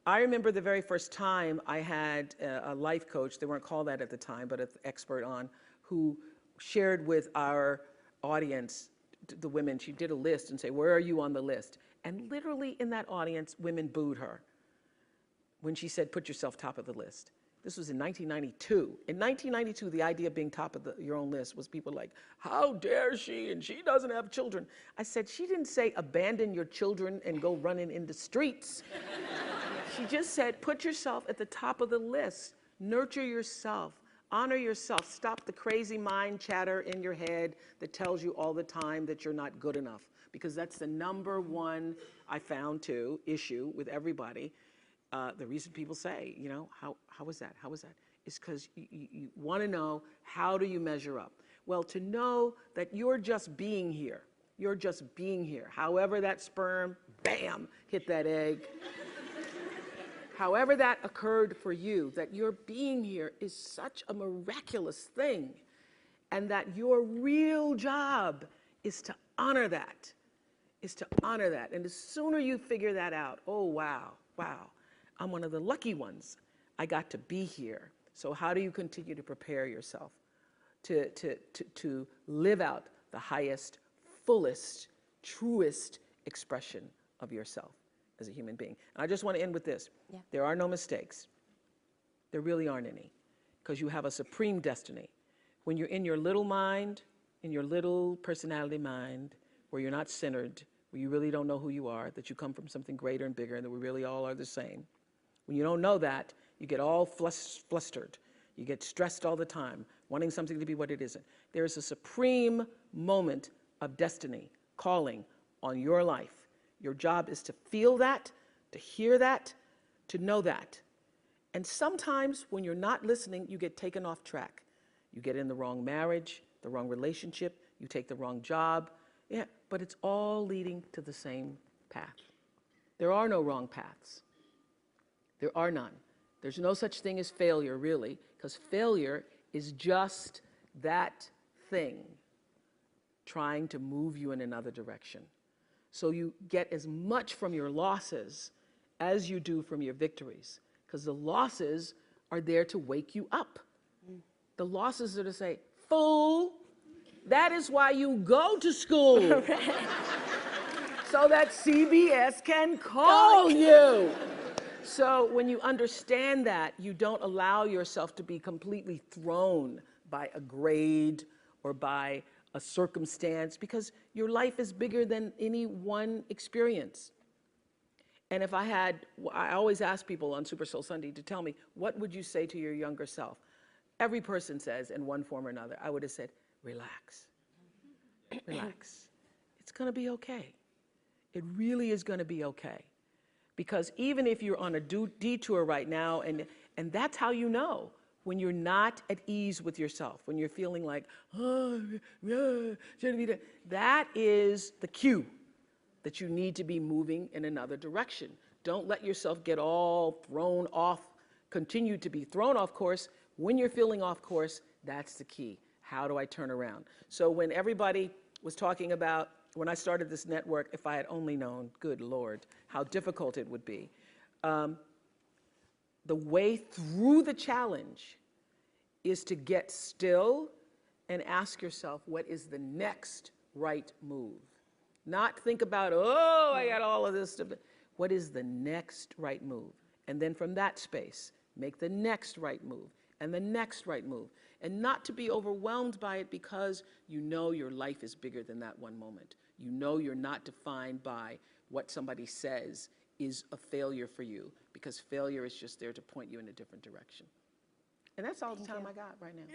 I remember the very first time I had a life coach, they weren't called that at the time, but an expert on, who shared with our audience, the women, she did a list and say, where are you on the list? And literally in that audience, women booed her when she said, put yourself top of the list. This was in 1992. In 1992, the idea of being top of your own list was people like, how dare she, and she doesn't have children. I said, she didn't say abandon your children and go running in the streets. She just said, put yourself at the top of the list. Nurture yourself. Honor yourself. Stop the crazy mind chatter in your head that tells you all the time that you're not good enough. Because that's the number one, I found too, issue with everybody. The reason people say, you know, how was that? How was that? Is because you want to know, how do you measure up? Well, to know that you're just being here. You're just being here. However that sperm, bam, hit that egg. However that occurred for you, that your being here is such a miraculous thing, and that your real job is to honor that, And the sooner you figure that out, oh, wow, I'm one of the lucky ones. I got to be here. So how do you continue to prepare yourself to live out the highest, fullest, truest expression of yourself as a human being? And I just want to end with this. Yeah. There are no mistakes. There really aren't any, because you have a supreme destiny. When you're in your little mind, in your little personality mind, where you're not centered, where you really don't know who you are, that you come from something greater and bigger, and that we really all are the same. When you don't know that, you get all flustered. You get stressed all the time, wanting something to be what it isn't. There is a supreme moment of destiny calling on your life. Your job is to feel that, to hear that, to know that. And sometimes when you're not listening, you get taken off track. You get in the wrong marriage, the wrong relationship, you take the wrong job. Yeah, but it's all leading to the same path. There are no wrong paths. There are none. There's no such thing as failure, really, because failure is just that thing trying to move you in another direction. So you get as much from your losses as you do from your victories, because the losses are there to wake you up. The losses are to say, fool, that is why you go to school. So that CBS can call you. So when you understand that, you don't allow yourself to be completely thrown by a grade or by a circumstance, because your life is bigger than any one experience. And if I always ask people on Super Soul Sunday to tell me, what would you say to your younger self? Every person says in one form or another, I would have said, relax, relax. It's gonna be okay. It really is gonna be okay. Because even if you're on a detour right now, and that's how you know, when you're not at ease with yourself, when you're feeling like, oh, yeah, shouldn't be that is the cue that you need to be moving in another direction. Don't let yourself get all thrown off, continue to be thrown off course. When you're feeling off course, that's the key. How do I turn around? So when everybody was talking about, when I started this network, if I had only known, good Lord, how difficult it would be. The way through the challenge is to get still and ask yourself, what is the next right move? Not think about, oh, I got all of this stuff. What is the next right move? And then from that space, make the next right move and the next right move. And not to be overwhelmed by it, because you know your life is bigger than that one moment. You know you're not defined by what somebody says is a failure for you, because failure is just there to point you in a different direction. And that's all the time I got right now.